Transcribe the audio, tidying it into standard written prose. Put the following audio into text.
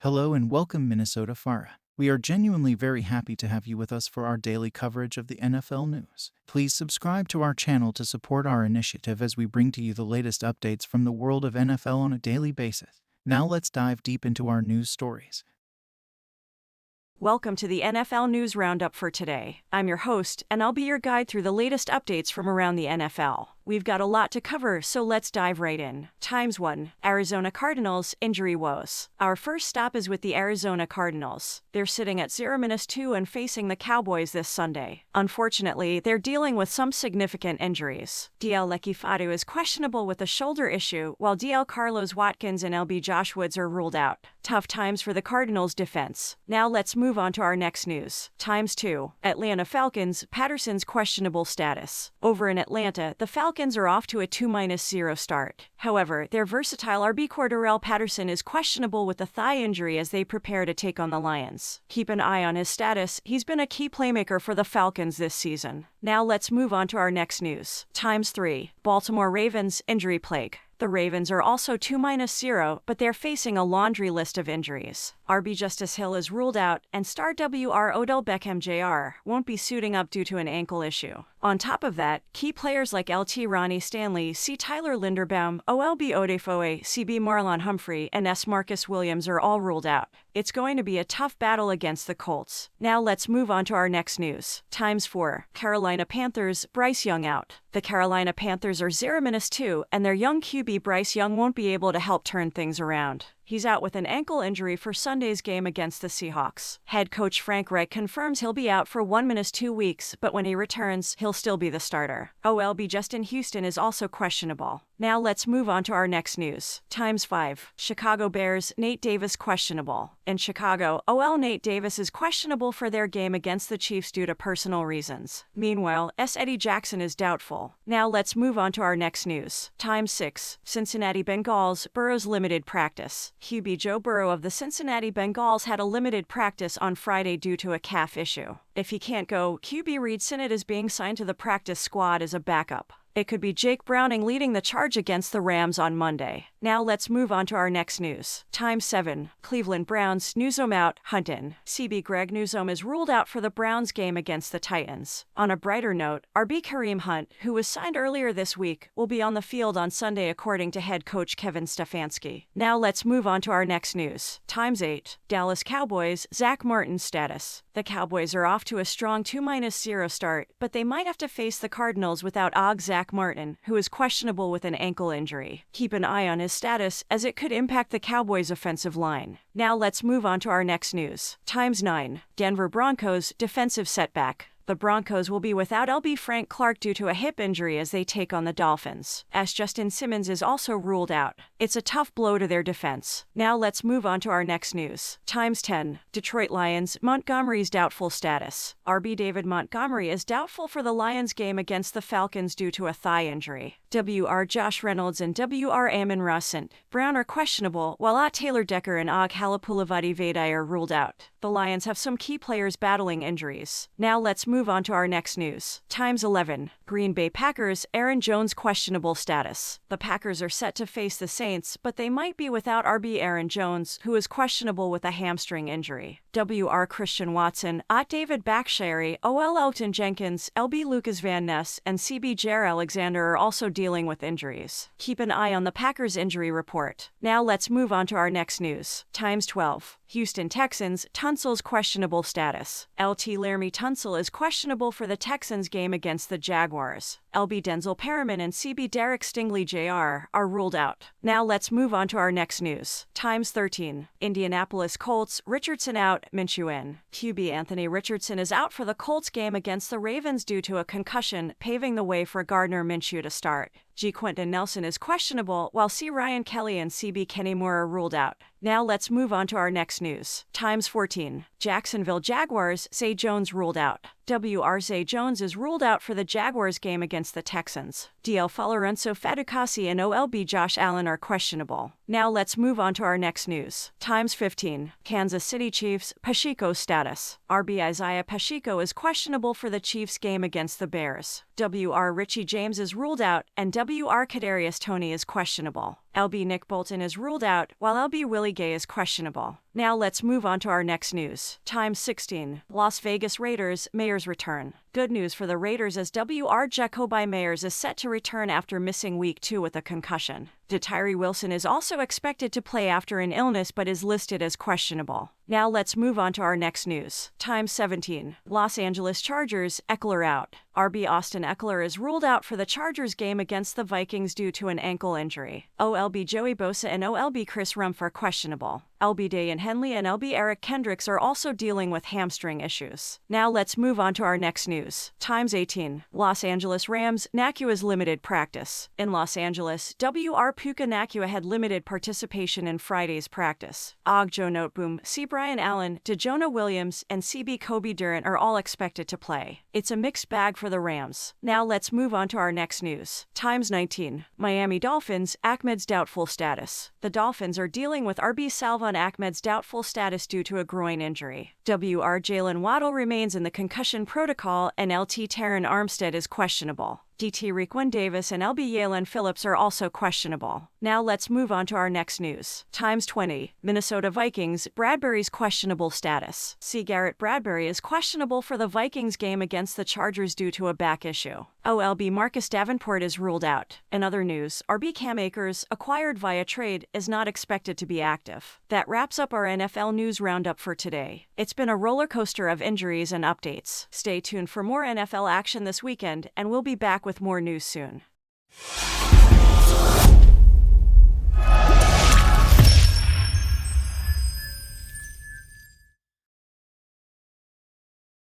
Hello and welcome, Minnesota Farah. We are genuinely very happy to have you with us for our daily coverage of the NFL news. Please subscribe to our channel to support our initiative as we bring to you the latest updates from the world of NFL on a daily basis. Now let's dive deep into our news stories. Welcome to the NFL News Roundup for today. I'm your host, and I'll be your guide through the latest updates from around the NFL. We've got a lot to cover, so let's dive right in. Times 1. Arizona Cardinals injury woes. Our first stop is with the Arizona Cardinals. They're sitting at 0-2 and facing the Cowboys this Sunday. Unfortunately, they're dealing with some significant injuries. DL Lekifatu is questionable with a shoulder issue, while DL Carlos Watkins and LB Josh Woods are ruled out. Tough times for the Cardinals defense. Now let's move on to our next news. Times 2. Atlanta Falcons, Patterson's questionable status. Over in Atlanta, the Falcons are off to a 2-0 start. However, their versatile RB Cordarrelle Patterson is questionable with a thigh injury as they prepare to take on the Lions. Keep an eye on his status. He's been a key playmaker for the Falcons this season. Now let's move on to our next news. Times 3. Baltimore Ravens injury plague. The Ravens are also 2-0, but they're facing a laundry list of injuries. RB Justice Hill is ruled out, and star WR Odell Beckham Jr. won't be suiting up due to an ankle issue. On top of that, key players like LT Ronnie Stanley, C. Tyler Linderbaum, OLB Odefoe, CB Marlon Humphrey, and S. Marcus Williams are all ruled out. It's going to be a tough battle against the Colts. Now let's move on to our next news. Times 4. Carolina Panthers, Bryce Young out. The Carolina Panthers are 0-2, and their young QB Bryce Young won't be able to help turn things around. He's out with an ankle injury for Sunday's game against the Seahawks. Head coach Frank Reich confirms he'll be out for 1-2 weeks, but when he returns, he'll still be the starter. OLB Justin Houston is also questionable. Now let's move on to our next news. Times 5. Chicago Bears, Nate Davis questionable. In Chicago, OL Nate Davis is questionable for their game against the Chiefs due to personal reasons. Meanwhile, S. Eddie Jackson is doubtful. Now let's move on to our next news. Times 6. Cincinnati Bengals, Burrow's limited practice. QB Joe Burrow of the Cincinnati Bengals had a limited practice on Friday due to a calf issue. If he can't go, QB Reid Sinnett is being signed to the practice squad as a backup. It could be Jake Browning leading the charge against the Rams on Monday. Now let's move on to our next news. Times 7. Cleveland Browns, Newsome out, Hunt in. CB Greg Newsome is ruled out for the Browns game against the Titans. On a brighter note, RB Kareem Hunt, who was signed earlier this week, will be on the field on Sunday according to head coach Kevin Stefanski. Now let's move on to our next news. Times 8. Dallas Cowboys, Zach Martin's status. The Cowboys are off to a strong 2-0 start, but they might have to face the Cardinals without Zach Martin, who is questionable with an ankle injury. Keep an eye on his status, as it could impact the Cowboys' offensive line. Now let's move on to our next news. Times 9. Denver Broncos, defensive setback. The Broncos will be without LB Frank Clark due to a hip injury as they take on the Dolphins, as Justin Simmons is also ruled out. It's a tough blow to their defense. Now let's move on to our next news. Times 10. Detroit Lions, Montgomery's doubtful status. RB David Montgomery is doubtful for the Lions game against the Falcons due to a thigh injury. WR Josh Reynolds and WR Amon-Ra St. Brown are questionable, while A. Taylor Decker and Og Halapulavati Vadai are ruled out. The Lions have some key players battling injuries. Now let's move on to our next news. Times 11. Green Bay Packers, Aaron Jones questionable status. The Packers are set to face the Saints, but they might be without RB Aaron Jones, who is questionable with a hamstring injury. WR Christian Watson, David Bakhtiari, OL Elton Jenkins, LB Lucas Van Ness, and CB Jair Alexander are also dealing with injuries. Keep an eye on the Packers injury report. Now let's move on to our next news. Times 12. Houston Texans, Tunsil's questionable status. LT Laramie Tunsil is questionable for the Texans game against the Jaguars. LB Denzel Perriman and CB Derek Stingley Jr. are ruled out. Now let's move on to our next news. Times 13. Indianapolis Colts, Richardson out, Minshew in. QB Anthony Richardson is out for the Colts game against the Ravens due to a concussion, paving the way for Gardner Minshew to start. G. Quentin Nelson is questionable, while C. Ryan Kelly and CB Kenny Moore are ruled out. Now let's move on to our next news. Times 14. Jacksonville Jaguars, Zay Jones ruled out. WR Zay Jones is ruled out for the Jaguars game against the Texans. DL Lorenzo Fatukasi and OLB Josh Allen are questionable. Now let's move on to our next news. Times 15. Kansas City Chiefs, Pacheco status. RB Isaiah Pacheco is questionable for the Chiefs game against the Bears. WR Richie James is ruled out, and WR Kadarius Toney is questionable. LB Nick Bolton is ruled out, while LB Willie Gay is questionable. Now let's move on to our next news. Times 16. Las Vegas Raiders, Mayers return. Good news for the Raiders as W.R. Jacoby Mayers is set to return after missing Week 2 with a concussion. Tyree Wilson is also expected to play after an illness but is listed as questionable. Now let's move on to our next news. Times 17. Los Angeles Chargers, Eckler out. RB Austin Eckler is ruled out for the Chargers game against the Vikings due to an ankle injury. OLB Joey Bosa and OLB Chris Rumph are questionable. LB Dayan Henley and LB Eric Kendricks are also dealing with hamstring issues. Now let's move on to our next news. Times 18. Los Angeles Rams, Nacua's limited practice. In Los Angeles, W.R. Puka Nacua had limited participation in Friday's practice. Joe Noteboom, C. Brian Allen, DeJonah Williams, and CB Kobe Durant are all expected to play. It's a mixed bag for the Rams. Now let's move on to our next news. Times 19. Miami Dolphins, Ahmed's doubtful status. The Dolphins are dealing with RB Salvon Ahmed's doubtful status due to a groin injury. WR Jalen Waddle remains in the concussion protocol and LT Terran Armstead is questionable. DT Raekwon Davis and LB Yalen Phillips are also questionable. Now let's move on to our next news. Times 20. Minnesota Vikings, Bradbury's questionable status. C. Garrett Bradbury is questionable for the Vikings game against the Chargers due to a back issue. OLB Marcus Davenport is ruled out. In other news, RB Cam Akers, acquired via trade, is not expected to be active. That wraps up our NFL news roundup for today. It's been a roller coaster of injuries and updates. Stay tuned for more NFL action this weekend, and we'll be back with more news soon.